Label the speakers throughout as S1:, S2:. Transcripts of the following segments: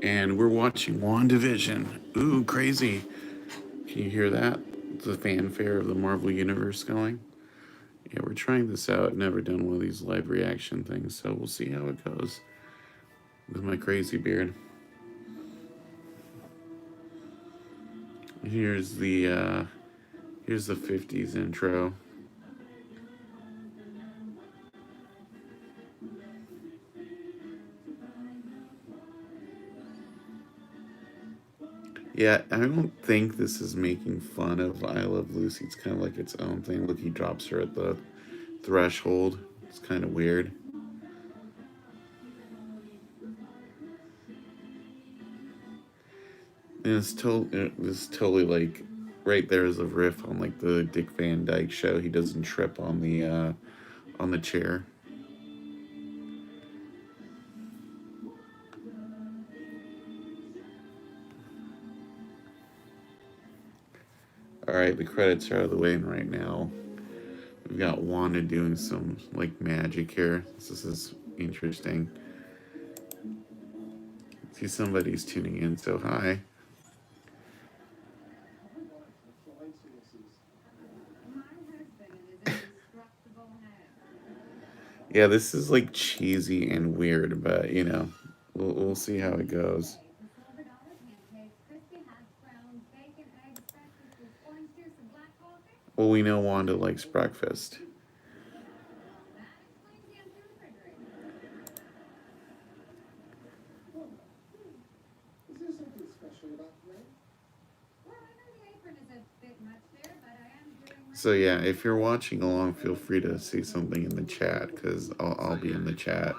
S1: And we're watching Wandavision. Ooh, crazy. Can you hear that? The fanfare of the Marvel Universe going. Yeah, we're trying this out. I've never done one of these live reaction things, so we'll see how it goes with my crazy beard. Here's the 50s intro. Yeah, I don't think this is making fun of I Love Lucy. It's kind of like its own thing. Look, he drops her at the threshold. It's kind of weird. And it's totally like right there is a riff on like the Dick Van Dyke Show. He doesn't trip on the chair. All right, the credits are out of the way, and right now we've got Wanda doing some like magic here. This is interesting. See, somebody's tuning in, so hi. Yeah, this is like cheesy and weird, but we'll see how it goes. Well, we know Wanda likes breakfast. So yeah, if you're watching along, feel free to say something in the chat because I'll be in the chat.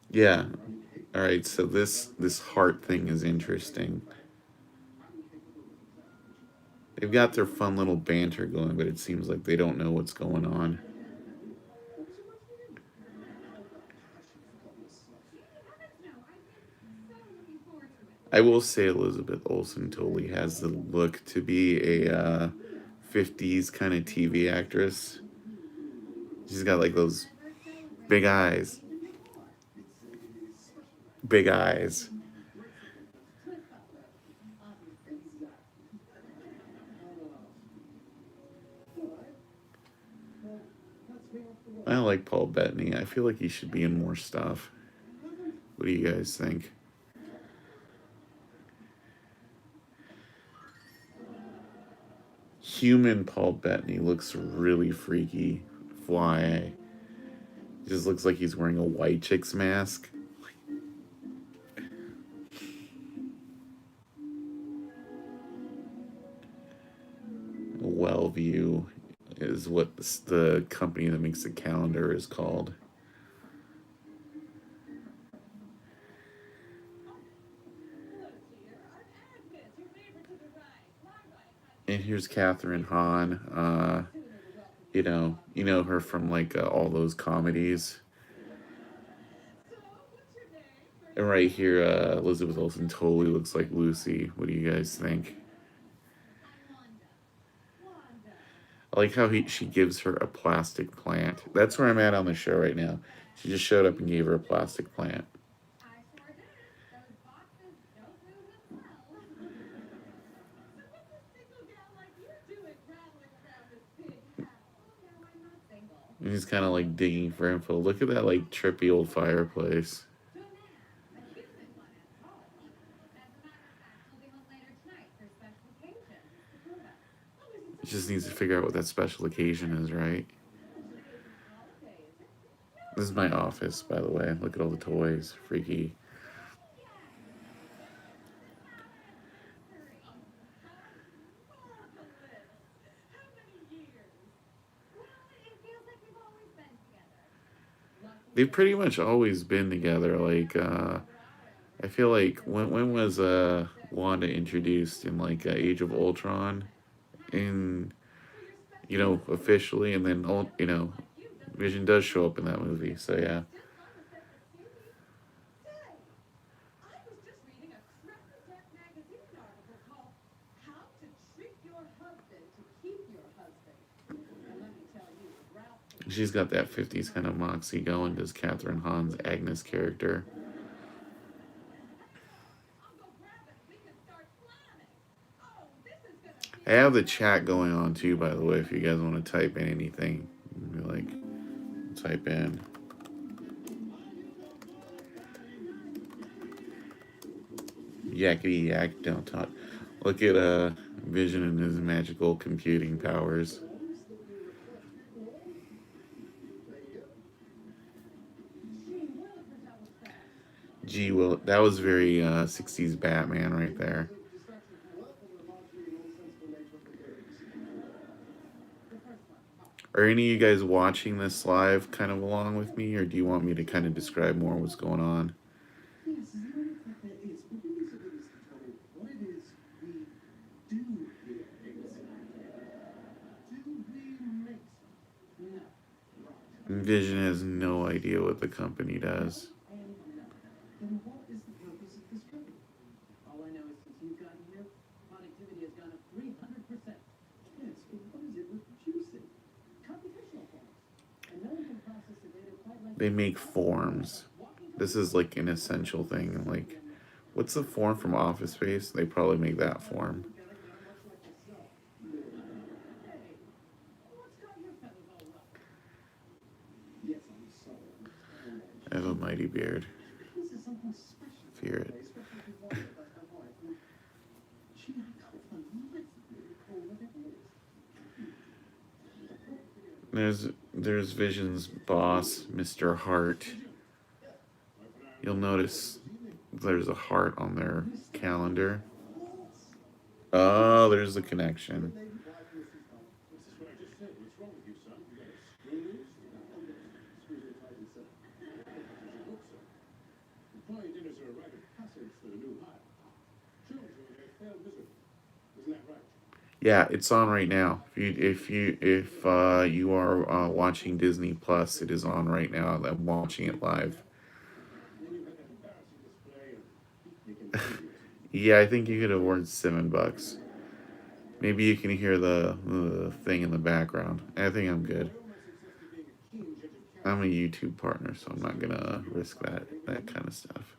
S1: Yeah. All right. So this heart thing is interesting. They've got their fun little banter going, but it seems like they don't know what's going on. I will say Elizabeth Olsen totally has the look to be a 50s kind of TV actress. She's got like those big eyes. Big eyes. I like Paul Bettany. I feel like he should be in more stuff. What do you guys think? Human Paul Bettany looks really freaky. Fly. He just looks like he's wearing a white chick's mask. Wellview is what the company that makes the calendar is called. And here's Catherine Hahn. You know her from like all those comedies. And right here, Elizabeth Olsen totally looks like Lucy. What do you guys think? I like how she gives her a plastic plant. That's where I'm at on the show right now. She just showed up and gave her a plastic plant. And he's kind of like digging for info. Look at that like trippy old fireplace. He just needs to figure out what that special occasion is, right? This is my office, by the way. Look at all the toys. Freaky. They've pretty much always been together. Like, I feel like when was Wanda introduced in like Age of Ultron, in officially, and then Vision does show up in that movie. So yeah. She's got that 50s kind of moxie going, does Catherine Hahn's Agnes character. I have the chat going on too, by the way, if you guys want to type in anything. Like, type in. Yakety yak, don't talk. Look at Vision and his magical computing powers. Gee, well, that was very 60s Batman right there. Are any of you guys watching this live kind of along with me, or do you want me to kind of describe more what's going on? Vision has no idea what the company does. They make forms. This is like an essential thing. Like, what's the form from Office Space? They probably make that form. I have a mighty beard. Fear it. There's Vision's boss, Mr. Hart. You'll notice there's a heart on their calendar. Oh, there's the connection. Yeah, it's on right now. If you are watching Disney Plus, it is on right now. I'm watching it live. Yeah, I think you could afford $7. Maybe you can hear the thing in the background. I think I'm good. I'm a YouTube partner, so I'm not gonna risk that kind of stuff.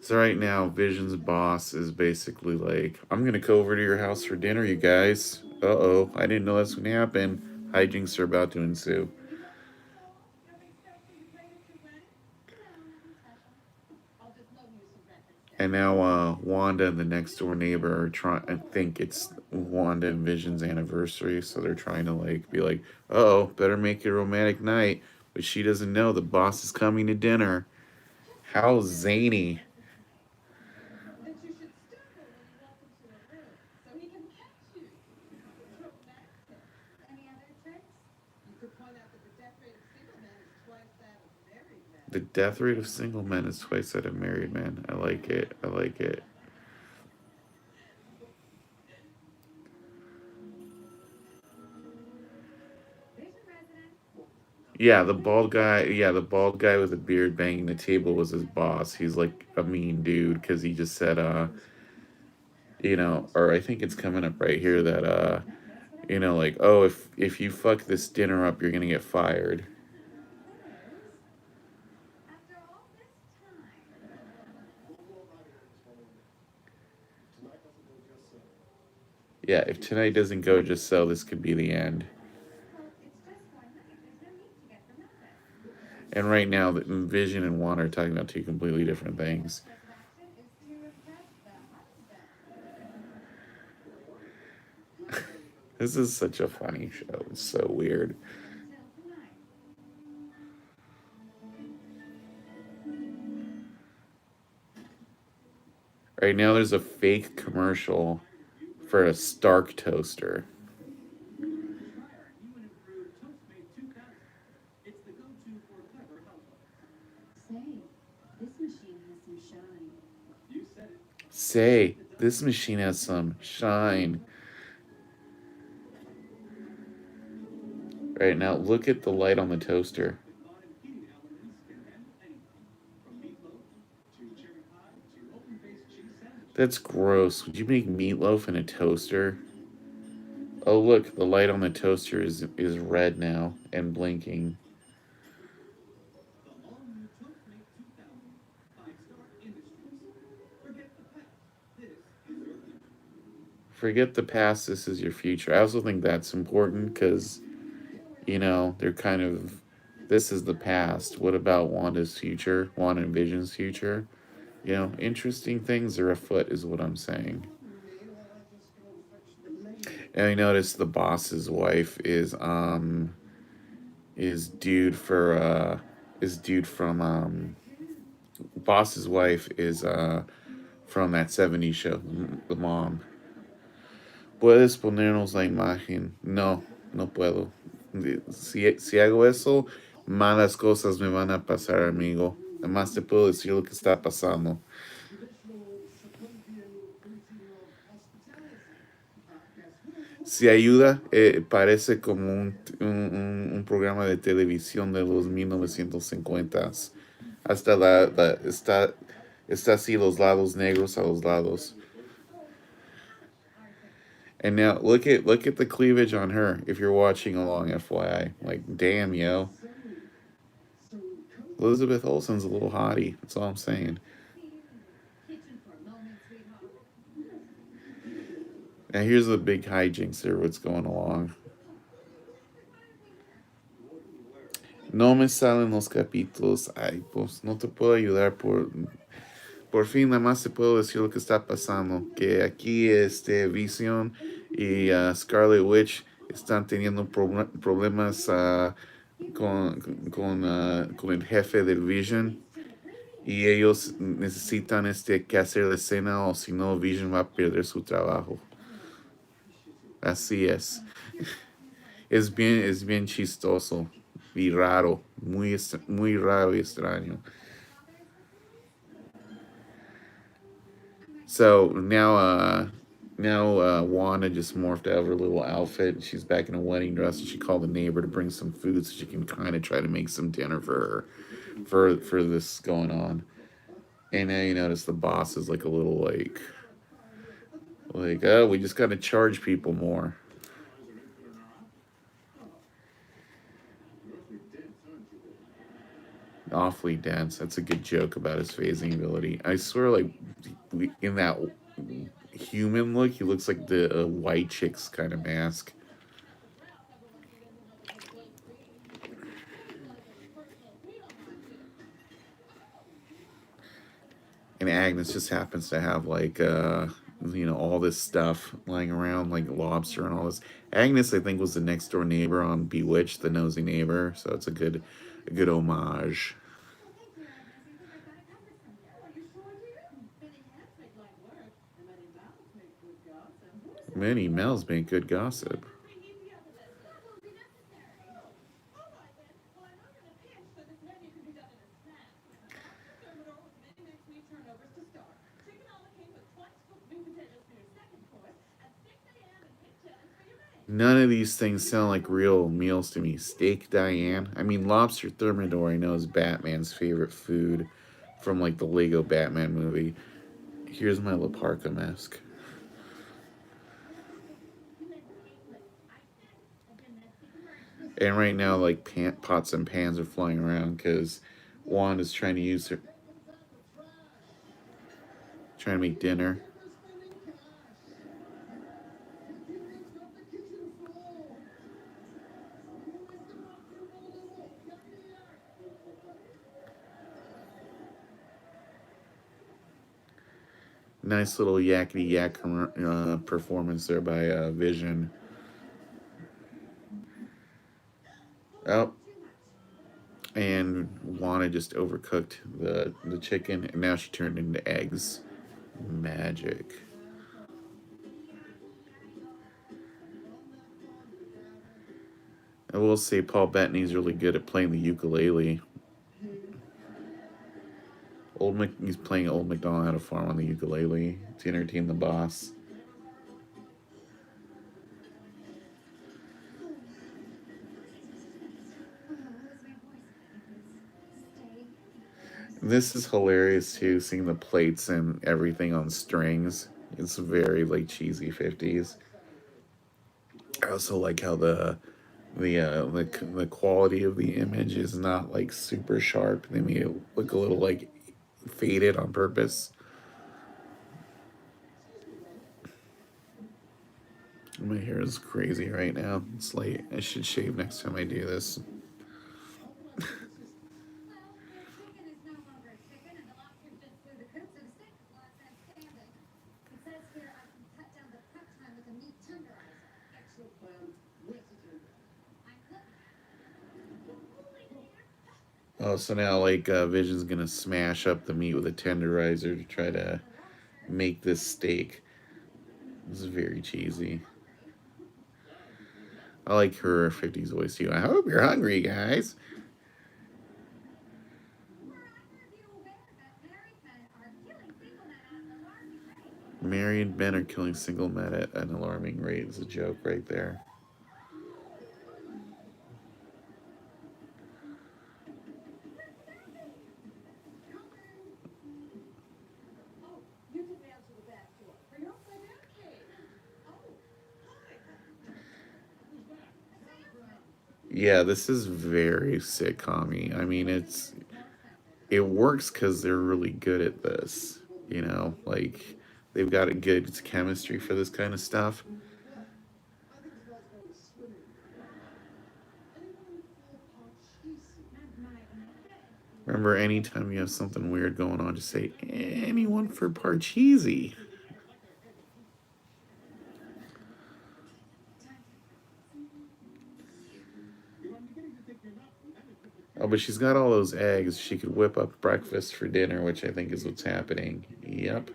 S1: So right now, Vision's boss is basically like, "I'm gonna go over to your house for dinner, you guys. Uh-oh, I didn't know that's gonna happen. Hijinks are about to ensue." And now Wanda and the next door neighbor are trying. I think it's Wanda and Vision's anniversary, so they're trying to like be like, "Oh, better make it a romantic night." But she doesn't know the boss is coming to dinner. How zany! The death rate of single men is twice that of married men. I like it. I like it. Yeah, the bald guy. Yeah, the bald guy with the beard banging the table was his boss. He's like a mean dude because he just said, or I think it's coming up right here that, like, oh, if you fuck this dinner up, you're gonna get fired. Yeah, if tonight doesn't go just so, this could be the end. And right now, Vision and Juan are talking about two completely different things. This is such a funny show. It's so weird. Right now, there's a fake commercial for a Stark toaster. Say, this machine has some shine. Right now, look at the light on the toaster. That's gross. Would you make meatloaf in a toaster? Oh look, the light on the toaster is red now and blinking. Forget the past. This is your future. I also think that's important because they're kind of, this is the past. What about Wanda's future? Wanda and Vision's future? Interesting things are afoot, is what I'm saying. And I noticed the boss's wife is dude from boss's wife is from that '70s show, the mom. ¿Puedes ponernos la imagen? No, no puedo. Si hago eso, malas cosas me van a pasar, amigo. Además te puedo decir lo que está pasando. Si ayuda, parece como un programa de televisión de los 1950. Hasta está así los lados negros a los lados. And now look at the cleavage on her. If you're watching along, FYI, like damn yo, Elizabeth Olsen's a little hottie. That's all I'm saying. Now here's the big hijinks there. What's going along? No me salen los capítulos. Ay, pues no te puedo ayudar por fin, nada más te puedo decir lo que está pasando. Que aquí Vision y Scarlet Witch están teniendo problemas con el jefe del Vision. Y ellos necesitan que hacer la escena o si no Vision va a perder su trabajo. Así es. Es bien chistoso y raro. Muy raro y extraño. So now Wanda just morphed out of her little outfit. She's back in a wedding dress, and she called the neighbor to bring some food so she can kind of try to make some dinner for her, for this going on. And now you notice the boss is like a little like oh, we just got to charge people more. Awfully dense. That's a good joke about his phasing ability. I swear, like in that human look, he looks like the white chicks kind of mask. And Agnes just happens to have like all this stuff lying around like lobster and all this. Agnes, I think, was the next door neighbor on Bewitched, the nosy neighbor, so it's a good homage. Many Mel's make good gossip. None of these things sound like real meals to me. Steak Diane. I mean, lobster thermidor, I know, is Batman's favorite food from like the Lego Batman movie. Here's my La Parka mask. And right now, like pots and pans are flying around because Wanda's trying to make dinner. Nice little yakety yak performance there by Vision. Oh, and Wanda just overcooked the chicken, and now she turned into eggs. Magic. I will say Paul Bettany's really good at playing the ukulele. He's playing Old MacDonald Had a Farm on the ukulele to entertain the boss. This is hilarious too, seeing the plates and everything on strings. It's very like cheesy 50s. I also like how the quality of the image is not like super sharp. They made it look a little like faded on purpose. My hair is crazy right now. It's late. I should shave next time I do this. Oh, so now like Vision's gonna smash up the meat with a tenderizer to try to make this steak. This is very cheesy. I like her 50s voice too. I hope you're hungry, guys. Married men are killing single men at an alarming rate is a joke right there. Yeah, this is very sitcom-y. I mean, it works because they're really good at this. You know, like they've got a good chemistry for this kind of stuff. Remember, anytime you have something weird going on, just say anyone for Parcheesi. Oh, but she's got all those eggs. She could whip up breakfast for dinner, which I think is what's happening. Yep.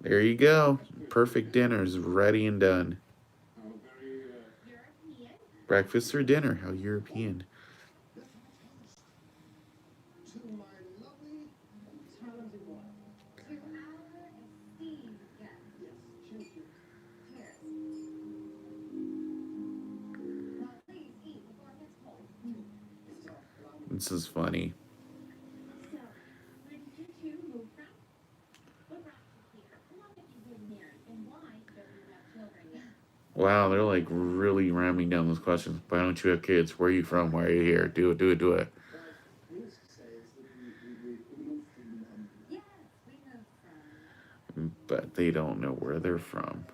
S1: There you go. Perfect dinner is ready and done. Breakfast or dinner? How European. This is funny. Wow, they're like really ramming down those questions. Why don't you have kids? Where are you from? Why are you here? Do it, do it, do it. But they don't know where they're from.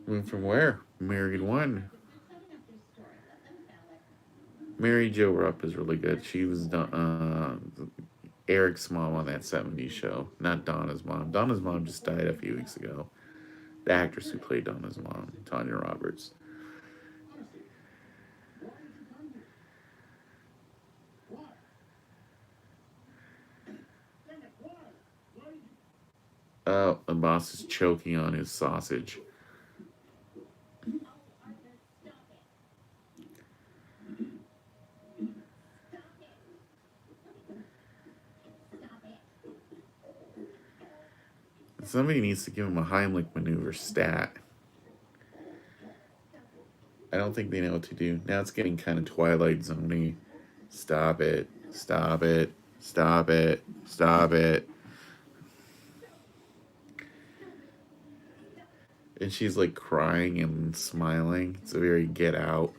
S1: Moved from where? Married one. Mary Jo Rupp is really good. She was Eric's mom on that 70s show, not Donna's mom. Donna's mom just died a few weeks ago. The actress who played Donna's mom, Tanya Roberts. Oh, the boss is choking on his sausage. Somebody needs to give him a Heimlich maneuver stat. I don't think they know what to do. Now it's getting kind of Twilight Zone-y. Stop it. Stop it. Stop it. Stop it. And she's like crying and smiling. It's a very Get Out.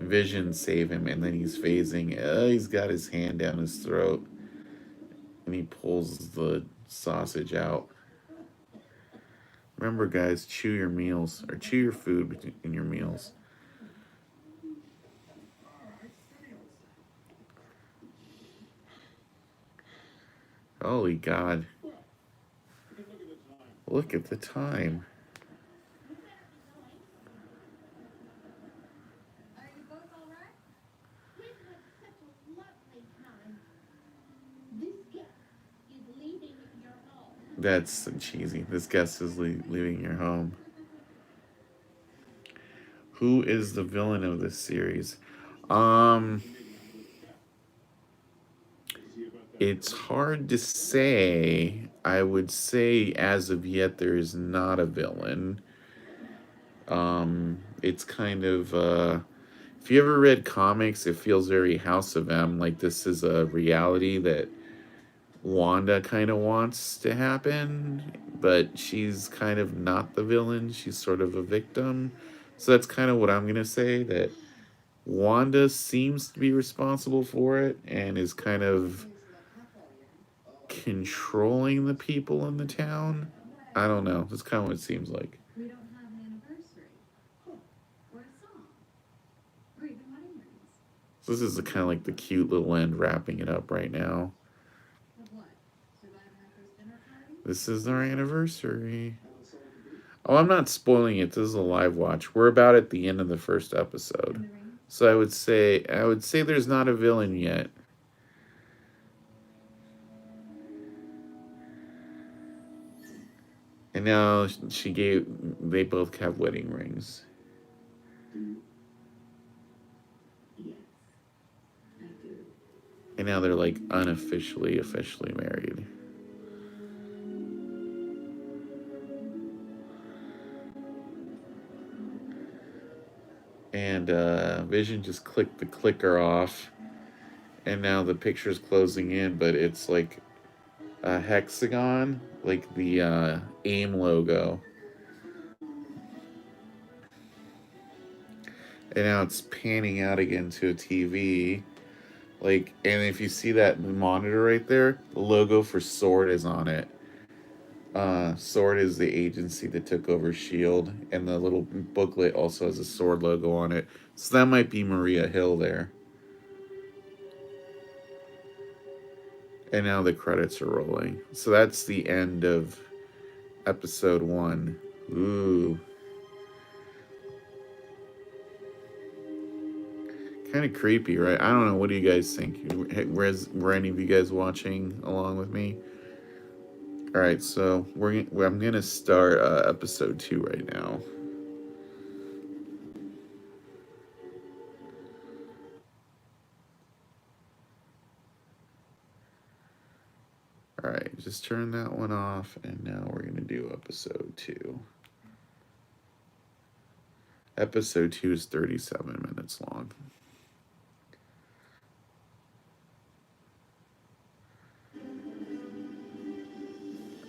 S1: Vision save him, and then he's phasing. He's got his hand down his throat, and he pulls the sausage out. Remember, guys, chew your meals or chew your food in your meals. Holy God! Look at the time. That's so cheesy. This guest is leaving your home. Who is the villain of this series? It's hard to say. I would say as of yet there is not a villain. It's kind of if you ever read comics, it feels very House of M. Like this is a reality that Wanda kind of wants to happen, but she's kind of not the villain. She's sort of a victim. So that's kind of what I'm gonna say. That Wanda seems to be responsible for it and is kind of controlling the people in the town. I don't know. That's kind of what it seems like. So this is kind of like the cute little end wrapping it up right now. This is our anniversary. Oh, I'm not spoiling it. This is a live watch. We're about at the end of the first episode. So I would say there's not a villain yet. And now they both have wedding rings. And now they're like officially married. And Vision just clicked the clicker off. And now the picture's closing in, but it's like a hexagon, like the AIM logo. And now it's panning out again to a TV. Like, and if you see that monitor right there, the logo for Sword is on it. Sword is the agency that took over Shield, and the little booklet also has a Sword logo on it. So that might be Maria Hill there. And now the credits are rolling. So that's the end of episode 1. Ooh. Kind of creepy, right? I don't know. What do you guys think? Were any of you guys watching along with me? All right, so I'm gonna start episode 2 right now. All right, just turn that one off, and now we're gonna do episode 2. Episode 2 is 37 minutes long.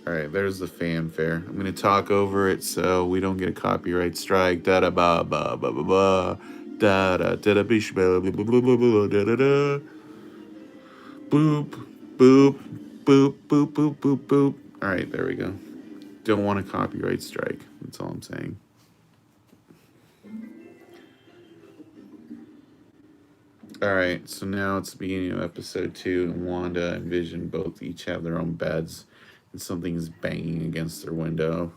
S1: All right, there's the fanfare. I'm gonna talk over it so we don't get a copyright strike. Da da ba ba ba ba ba. Da da da da bish ba ba ba ba ba da da da. Boop boop boop boop boop boop boop. All right, there we go. Don't want a copyright strike. That's all I'm saying. All right, so now it's the beginning of episode 2, and Wanda and Vision both each have their own beds, and something's banging against their window.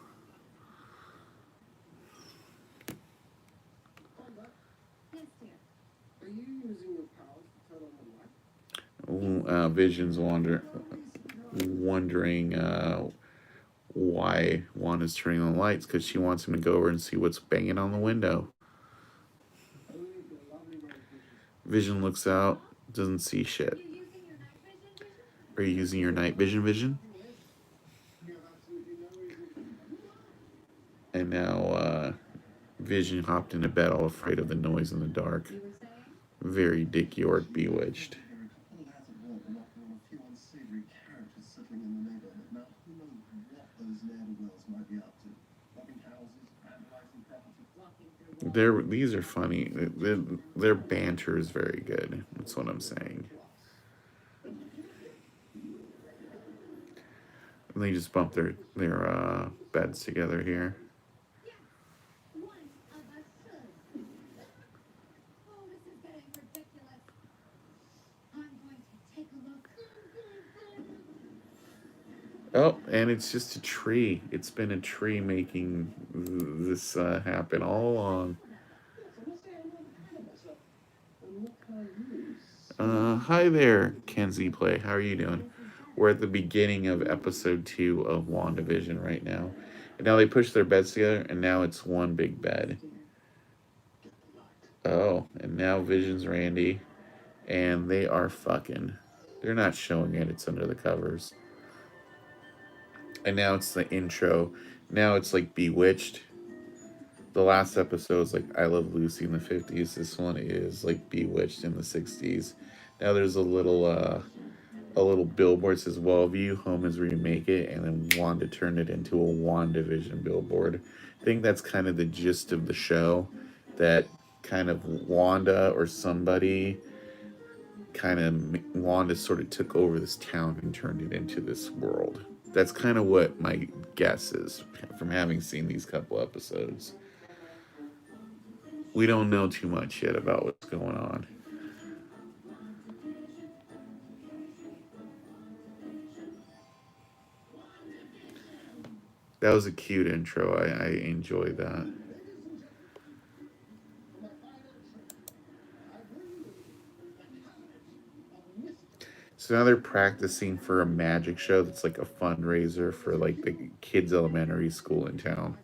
S1: Vision's wondering why Wanda's turning on the lights, because she wants him to go over and see what's banging on the window. Vision looks out, doesn't see shit. Are you using your night vision? And now Vision hopped into bed all afraid of the noise in the dark. Very Dick York bewitched. These are funny. Their banter is very good. That's what I'm saying. And they just bump their beds together here. Oh, and it's just a tree. It's been a tree making this happen all along. Hi there, Kenzie Play. How are you doing? We're at the beginning of episode 2 of WandaVision right now. And now they push their beds together, and now it's one big bed. Oh, and now Vision's Randy, and they are fucking. They're not showing it. It's under the covers. and now it's the intro. Now it's like Bewitched. The last episode is like I Love Lucy in the 50s. This one is like Bewitched in the 60s. Now there's a little billboard that says Wellview, home is where you make it, and then Wanda turned it into a Wandavision billboard. I think that's kind of the gist of the show. That kind of Wanda or somebody kind of Wanda sort of took over this town and turned it into this world. That's kind of what my guess is from having seen these couple episodes. We don't know too much yet about what's going on. That was a cute intro. I enjoyed that. So now they're practicing for a magic show that's like a fundraiser for like the kids' elementary school in town.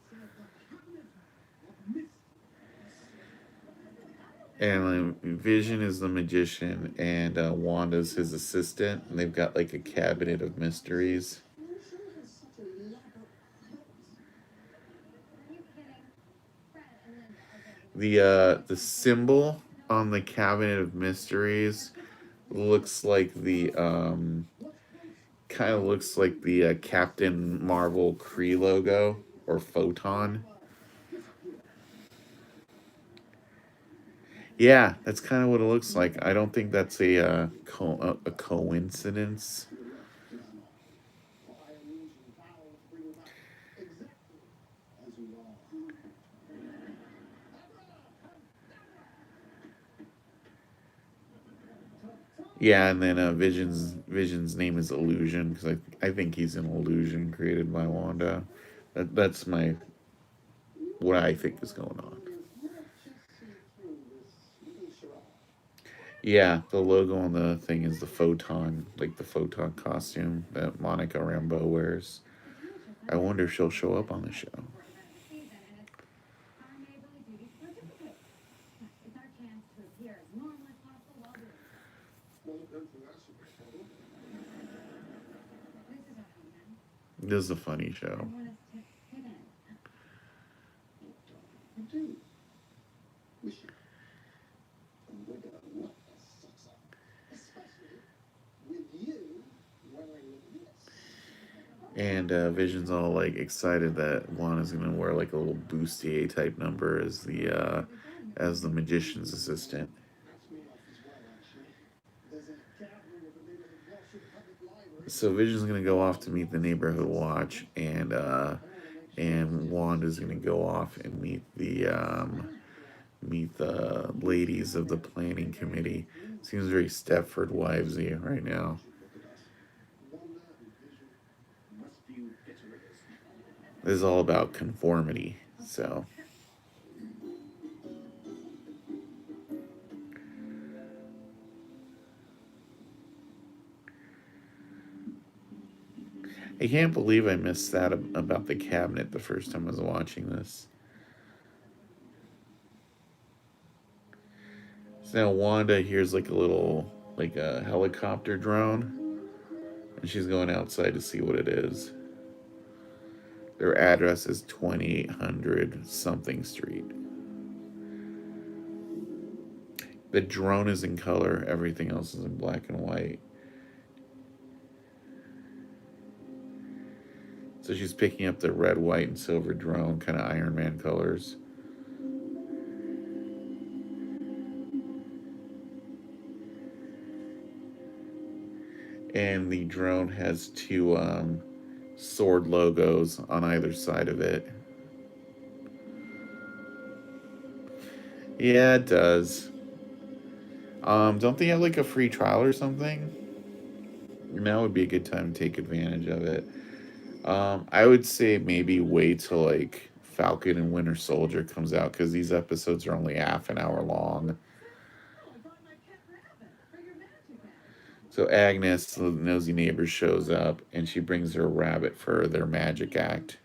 S1: And Vision is the magician, and Wanda's his assistant, and they've got like a cabinet of mysteries. The symbol on the cabinet of mysteries looks like the kind of looks like the Captain Marvel Kree logo or photon. Yeah, that's kind of what it looks like. I don't think that's a coincidence. Yeah, and then Vision's name is Illusion because I think he's an illusion created by Wanda. That's my what I think is going on. Yeah, the logo on the thing is the photon, like the photon costume that Monica Rambeau wears. I wonder if she'll show up on the show. This is a funny show. And Vision's all like excited that Wanda's gonna wear like a little bustier type number as the magician's assistant. So Vision's gonna go off to meet the neighborhood watch, and Wanda's gonna go off and meet the ladies of the planning committee. Seems very Stepford Wivesy right now. This is all about conformity. So I can't believe I missed that about the cabinet the first time I was watching this. So now Wanda hears like a helicopter drone, and she's going outside to see what it is. Their address is 2800 something street. The drone is in color, everything else is in black and white. So she's picking up the red, white, and silver drone, kind of Iron Man colors. And the drone has two sword logos on either side of it. Yeah, it does. Don't they have like a free trial or something? Now would be a good time to take advantage of it. I would say maybe wait till like Falcon and Winter Soldier comes out because these episodes are only half an hour long. So Agnes, the nosy neighbor, shows up and she brings her a rabbit for their magic act.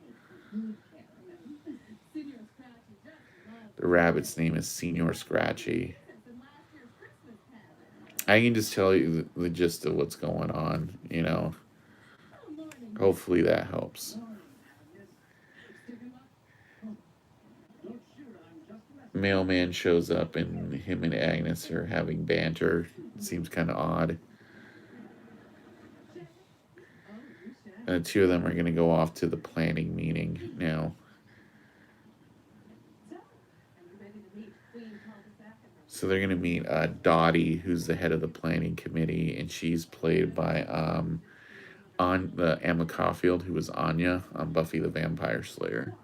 S1: The rabbit's name is Senior Scratchy. I can just tell you the gist of what's going on, you know. Hopefully that helps. Mailman shows up and him and Agnes are having banter. It seems kind of odd. The two of them are going to go off to the planning meeting now. So they're going to meet Dottie, who's the head of the planning committee, and she's played by Emma Caulfield, who was Anya on Buffy the Vampire Slayer.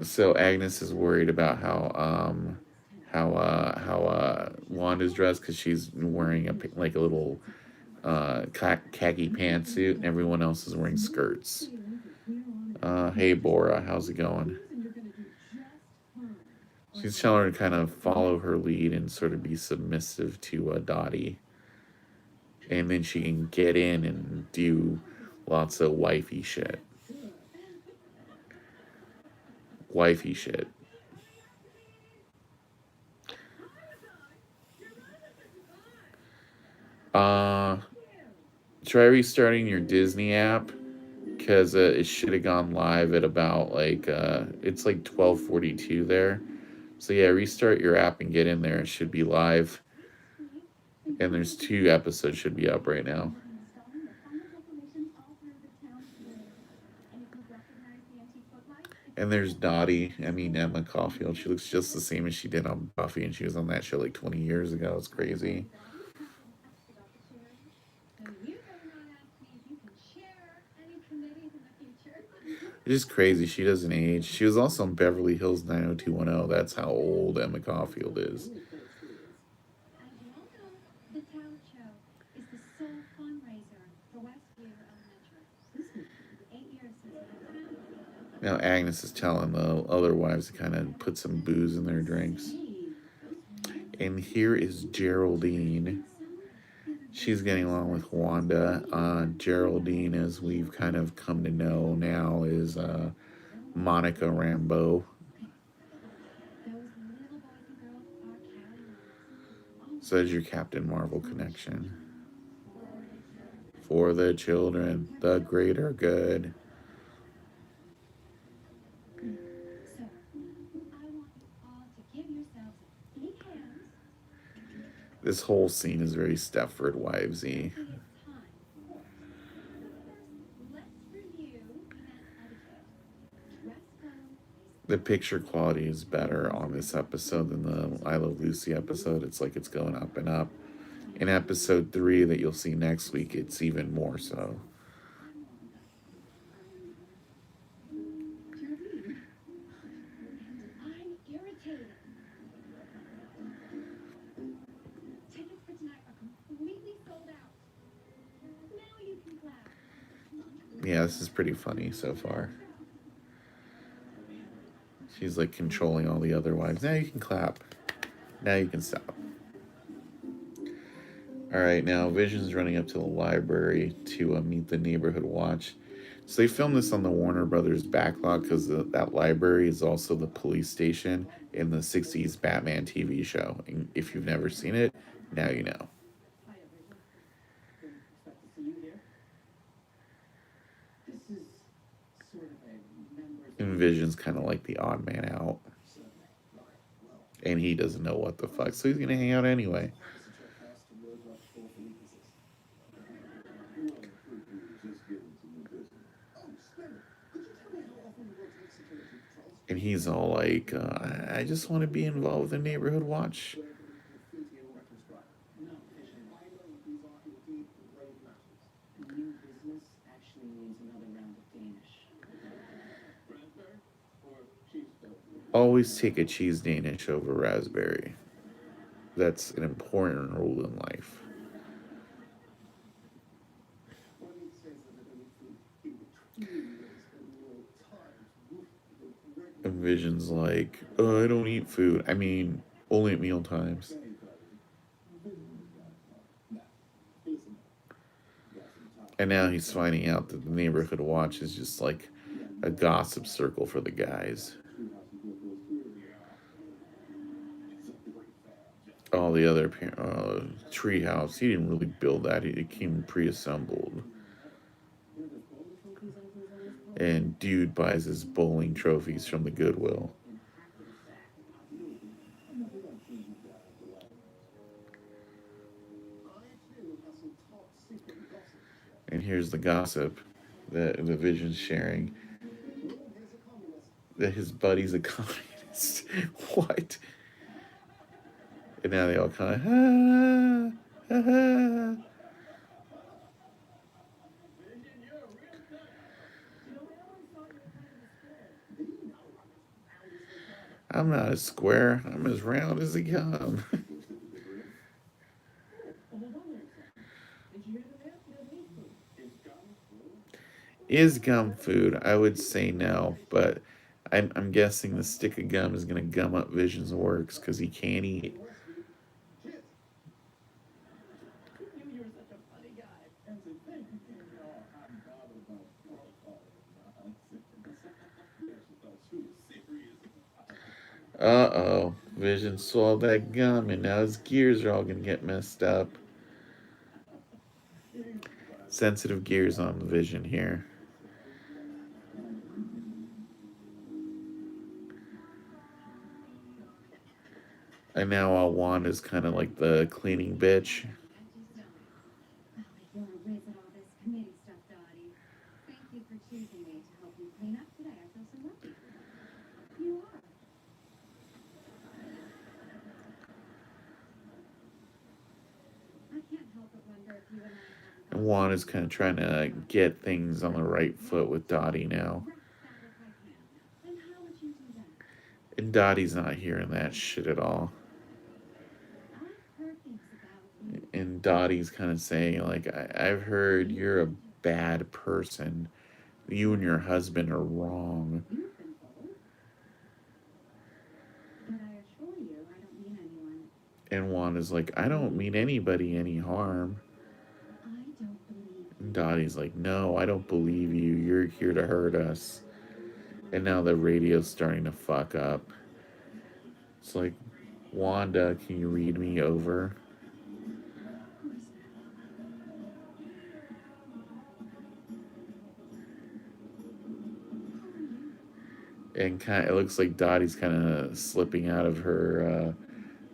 S1: So Agnes is worried about how Wanda's dressed because she's wearing a little khaki pantsuit, and everyone else is wearing skirts. Hey Bora, how's it going? She's telling her to kind of follow her lead and sort of be submissive to Dottie, and then she can get in and do lots of wifey shit. Wifey shit. Try restarting your Disney app because it should have gone live at about it's like 12:42 there. So yeah, restart your app and get in there. It should be live. And there's 2 episodes should be up right now. And there's Emma Caulfield. She looks just the same as she did on Buffy, and she was on that show like 20 years ago. It's crazy. It's just crazy. She doesn't age. She was also on Beverly Hills 90210. That's how old Emma Caulfield is. Now Agnes is telling the other wives to kind of put some booze in their drinks. And here is Geraldine. She's getting along with Wanda. Geraldine, as we've kind of come to know now, is Monica Rambeau. So there's your Captain Marvel connection. For the children, the greater good. This whole scene is very Stepford Wivesy. The picture quality is better on this episode than the I Love Lucy episode. It's like it's going up and up. In episode 3 that you'll see next week, it's even more so. Yeah, this is pretty funny so far. She's like controlling all the other wives. Now you can clap. Now you can stop. Alright, now Vision's running up to the library to meet the neighborhood watch. So they filmed this on the Warner Brothers backlot because that library is also the police station in the 60s Batman TV show. And if you've never seen it, now you know. And Vision's kind of like the odd man out. And he doesn't know what the fuck, so he's going to hang out anyway. And he's all like, I just want to be involved with the neighborhood watch. Always take a cheese Danish over raspberry. That's an important rule in life. And Vision's like, I don't eat food. I mean, only at meal times. And now he's finding out that the neighborhood watch is just like a gossip circle for the guys. all the other treehouse. He didn't really build that. It came pre-assembled. And dude buys his bowling trophies from the Goodwill. And here's the gossip that the Vision's sharing, that his buddy's a communist. What? And now they all kind of, ha, ha, ha. I'm not a square. I'm as round as a gum. Is gum food? I would say no, but I'm guessing the stick of gum is going to gum up Vision's works because he can't eat. Uh-oh. Vision swallowed that gum and now his gears are all going to get messed up. Sensitive gears on the Vision here. And now Wanda's kind of like the cleaning bitch. And Wanda's kind of trying to get things on the right foot with Dottie now. And Dottie's not hearing that shit at all. And Dottie's kind of saying, like, I've heard you're a bad person. You and your husband are wrong. And Wanda's like, I don't mean anybody any harm. And Dottie's like, no, I don't believe you. You're here to hurt us. And now the radio's starting to fuck up. It's like, Wanda, can you read me over? And it looks like Dottie's kind of slipping out of her,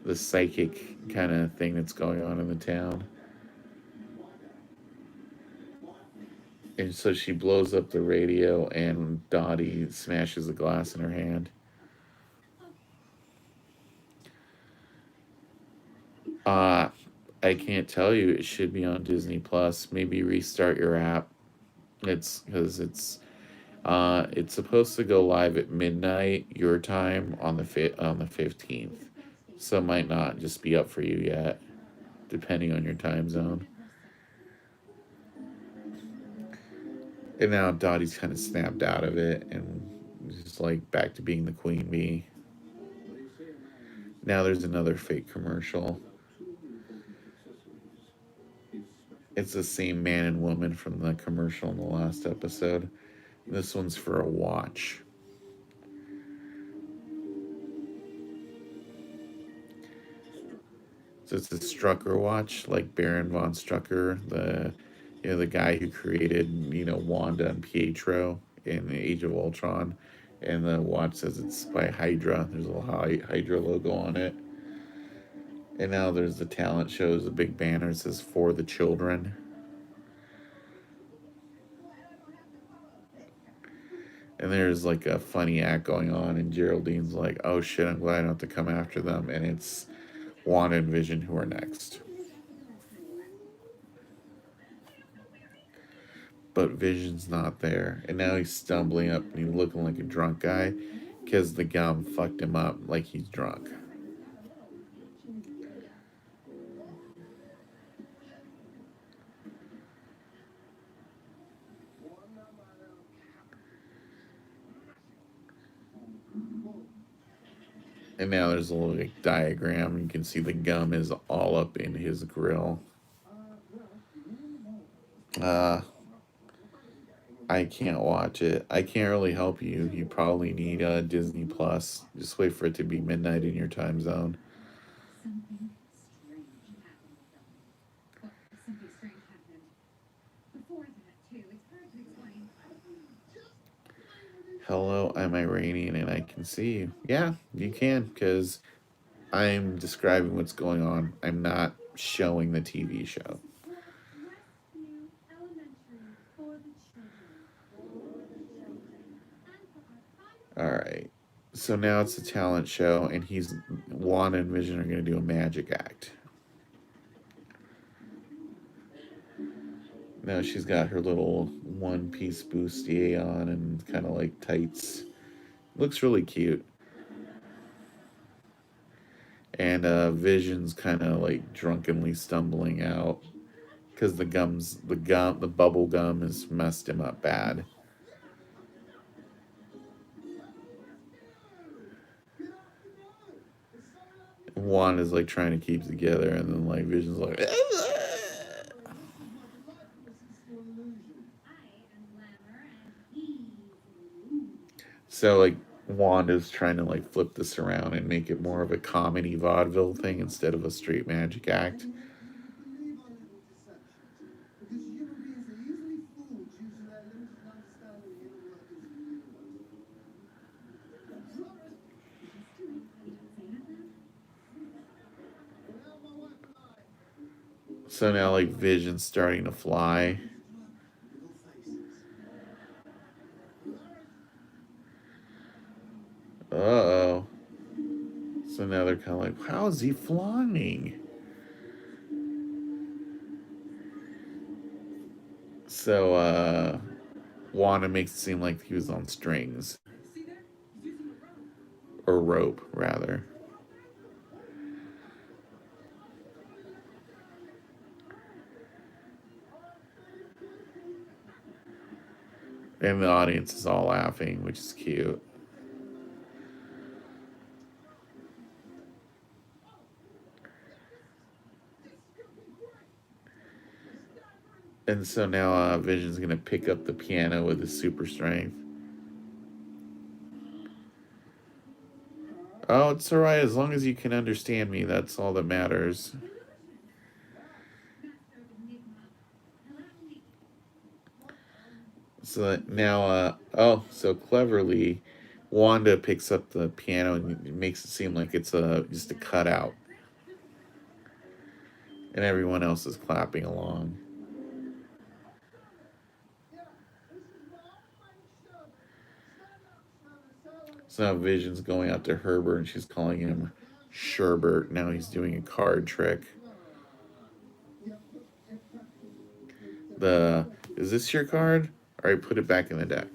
S1: the psychic kind of thing that's going on in the town. And so she blows up the radio, and Dottie smashes the glass in her hand. I can't tell you. It should be on Disney Plus. Maybe restart your app. It's because it's supposed to go live at midnight your time on the 15th. So it might not just be up for you yet, depending on your time zone. And now Dottie's kind of snapped out of it and just like back to being the queen bee. Now there's another fake commercial. It's the same man and woman from the commercial in the last episode. This one's for a watch. So it's a Strucker watch, like Baron von Strucker, the guy who created, Wanda and Pietro in Age of Ultron. And the watch says it's by Hydra. There's a little Hydra logo on it. And now there's the talent shows, a big banner that says for the children. And there's like a funny act going on, and Geraldine's like, oh shit, I'm glad I don't have to come after them. And it's Wanda and Vision who are next. But Vision's not there. And now he's stumbling up and he's looking like a drunk guy because the gum fucked him up like he's drunk. And now there's a little diagram. You can see the gum is all up in his grill. I can't watch it. I can't really help you. You probably need Disney Plus. Just wait for it to be midnight in your time zone. Hello, I'm Iranian and I can see you. Yeah, you can, because I'm describing what's going on. I'm not showing the TV show. Alright. So now it's a talent show, and Wanda and Vision are going to do a magic act. Now she's got her little one-piece bustier on and kind of like tights. Looks really cute. And Vision's kind of like drunkenly stumbling out because the bubble gum has messed him up bad. Wanda's like trying to keep it together, and then like Vision's like. So like Wanda's trying to like flip this around and make it more of a comedy vaudeville thing instead of a straight magic act. So now like Vision's starting to fly. Uh-oh. So now they're kind of like, how is he flying? So Wanda makes it seem like he was on strings. Or rope, rather. And the audience is all laughing, which is cute. And so now Vision's going to pick up the piano with his super strength. Oh, it's alright. As long as you can understand me, that's all that matters. So now, so cleverly, Wanda picks up the piano and makes it seem like it's just a cutout. And everyone else is clapping along. So now Vision's going out to Herbert and she's calling him Sherbert. Now he's doing a card trick. Is this your card? Alright, put it back in the deck.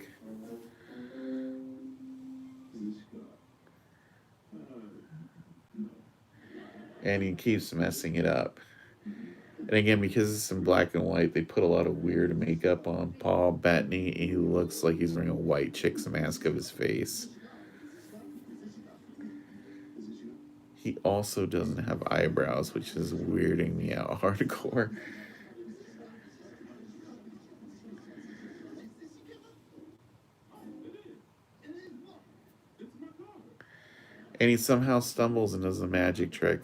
S1: And he keeps messing it up. And again, because it's in black and white, they put a lot of weird makeup on Paul Bettany. He looks like he's wearing a white chick's mask of his face. He also doesn't have eyebrows, which is weirding me out hardcore. And he somehow stumbles and does a magic trick.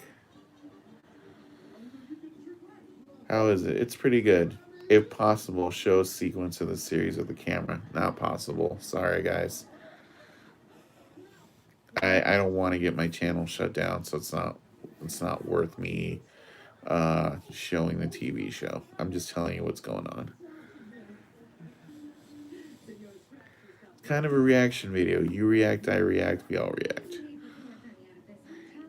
S1: How is it? It's pretty good. If possible, show a sequence of the series with the camera. Not possible. Sorry, guys. I don't want to get my channel shut down, so it's not worth me showing the TV show. I'm just telling you what's going on. It's kind of a reaction video. You react, I react, we all react.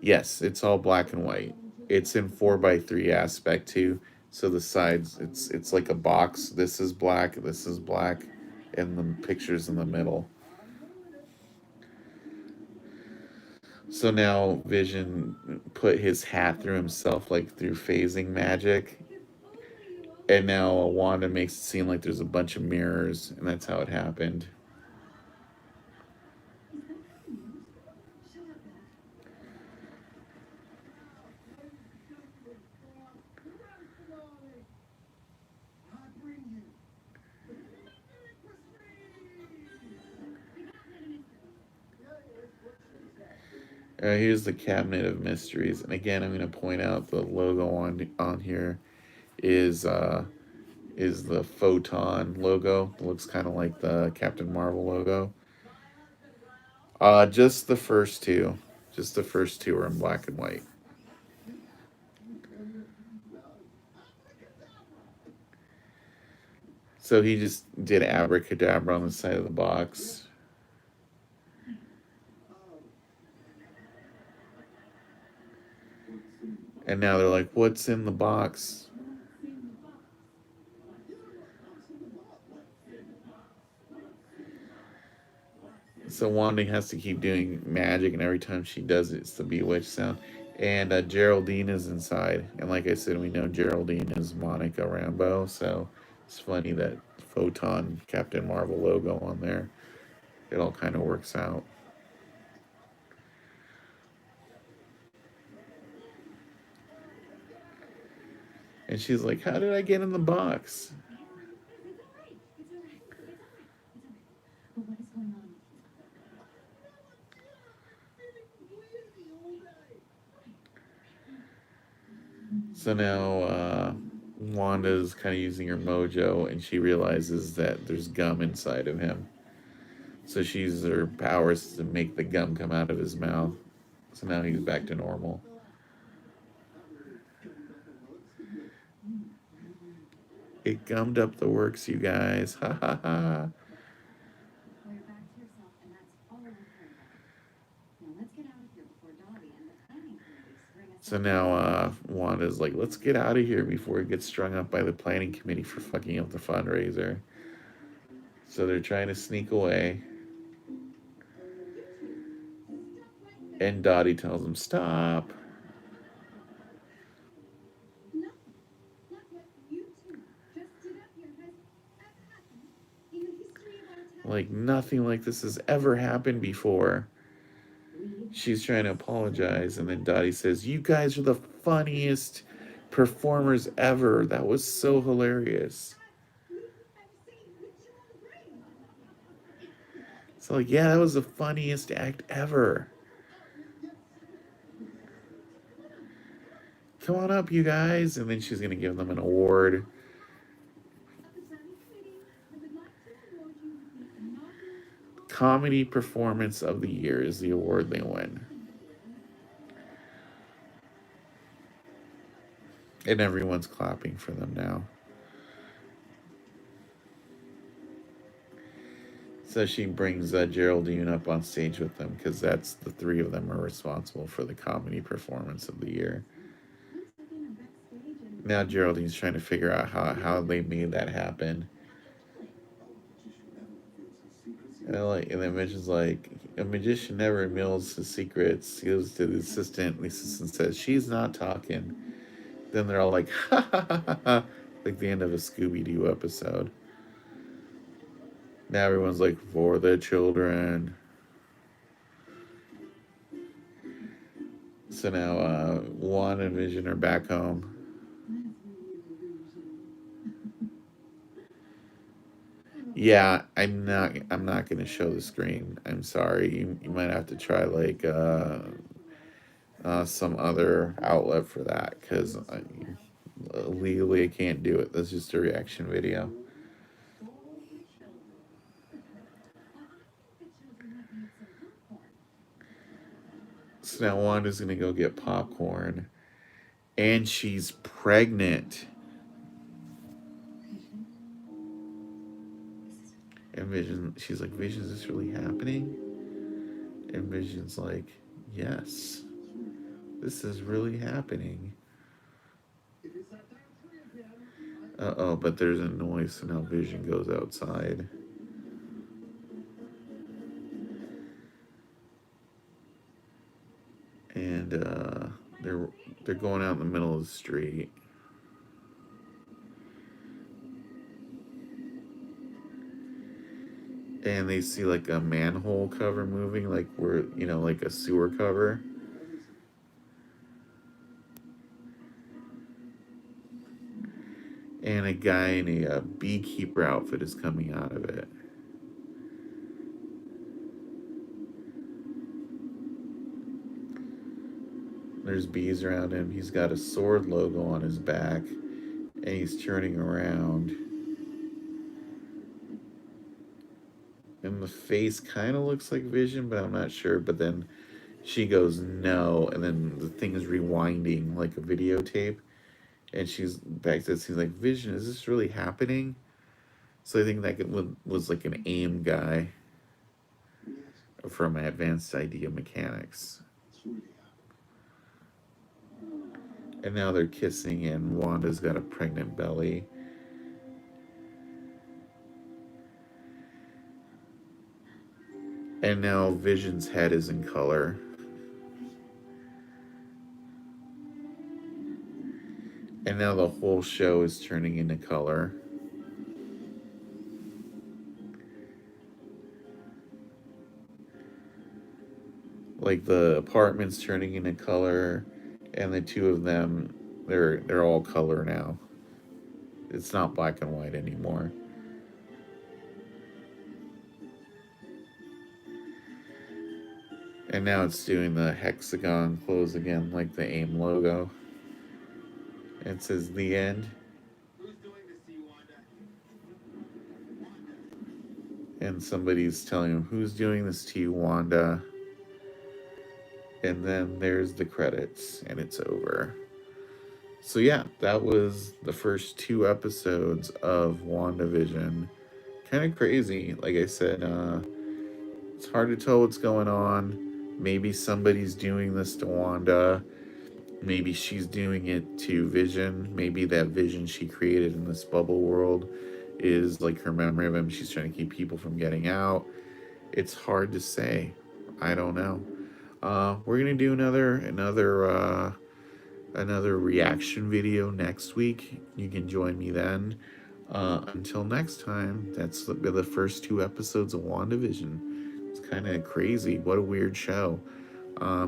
S1: Yes, it's all black and white. It's in 4:3 aspect too. So the sides, it's like a box. This is black, and the pictures in the middle. So now Vision put his hat through himself, like through phasing magic. And now Wanda makes it seem like there's a bunch of mirrors, and that's how it happened. Here's the Cabinet of Mysteries, and again, I'm going to point out the logo on here is the Photon logo. It looks kind of like the Captain Marvel logo. Just the first two. Just the first two are in black and white. So he just did abracadabra on the side of the box. And now they're like, what's in the box? So Wanda has to keep doing magic, and every time she does it, it's the bewitched sound. And Geraldine is inside. And like I said, we know Geraldine is Monica Rambeau, so it's funny that Photon Captain Marvel logo on there. It all kind of works out. And she's like, how did I get in the box? So now Wanda's kind of using her mojo, and she realizes that there's gum inside of him. So she uses her powers to make the gum come out of his mouth. So now he's back to normal. It gummed up the works, you guys. Ha ha ha. So now Wanda's like, let's get out of here before it gets strung up by the planning committee for fucking up the fundraiser. So they're trying to sneak away. And Dottie tells them, stop. Like, nothing like this has ever happened before. She's trying to apologize, and then Dottie says, you guys are the funniest performers ever. That was so hilarious. So, like, yeah, that was the funniest act ever. Come on up, you guys. And then she's going to give them an award. Comedy Performance of the Year is the award they win. And everyone's clapping for them now. So she brings Geraldine up on stage with them because that's the three of them are responsible for the Comedy Performance of the Year. Now Geraldine's trying to figure out how they made that happen. And the magician's like, a magician never reveals his secrets. He goes to the assistant, and the assistant says, she's not talking. Then they're all like, ha ha ha ha ha, like the end of a Scooby-Doo episode. Now everyone's like, for the children. So now Wanda and Vision are back home. Yeah, I'm not going to show the screen. I'm sorry. You might have to try like some other outlet for that because legally I can't do it. That's just a reaction video. So now Wanda's going to go get popcorn, and she's pregnant. And Vision, she's like, Vision, is this really happening? And Vision's like, yes, this is really happening. Uh-oh, but there's a noise, so now Vision goes outside. And they're going out in the middle of the street. And they see like a manhole cover moving, like like a sewer cover. And a guy in a beekeeper outfit is coming out of it. There's bees around him. He's got a sword logo on his back, and he's turning around. And the face kind of looks like Vision, but I'm not sure. But then she goes no, and then the thing is rewinding like a videotape, and she's back to she's like, Vision, is this really happening? So I think that was like an AIM guy from Advanced Idea Mechanics. And now they're kissing, and Wanda's got a pregnant belly. And now Vision's head is in color. And now the whole show is turning into color. Like the apartment's turning into color, and the two of them, they're all color now. It's not black and white anymore. And now it's doing the hexagon close again, like the AIM logo. It says the end. And somebody's telling him, who's doing this to you, Wanda? And then there's the credits, and it's over. So yeah, that was the first 2 episodes of WandaVision. Kind of crazy. Like I said, it's hard to tell what's going on. Maybe somebody's doing this to Wanda. Maybe she's doing it to Vision. Maybe that Vision she created in this bubble world is like her memory of him. She's trying to keep people from getting out. It's hard to say. I don't know. We're gonna do another reaction video next week. You can join me then. Until next time, that's the first 2 episodes of WandaVision. It's kind of crazy. What a weird show.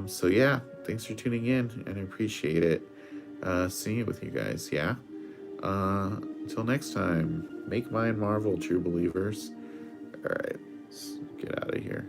S1: So yeah, thanks for tuning in, and I appreciate it. Seeing it with you guys. Yeah. Until next time, make mind Marvel, true believers. All right, let's get out of here.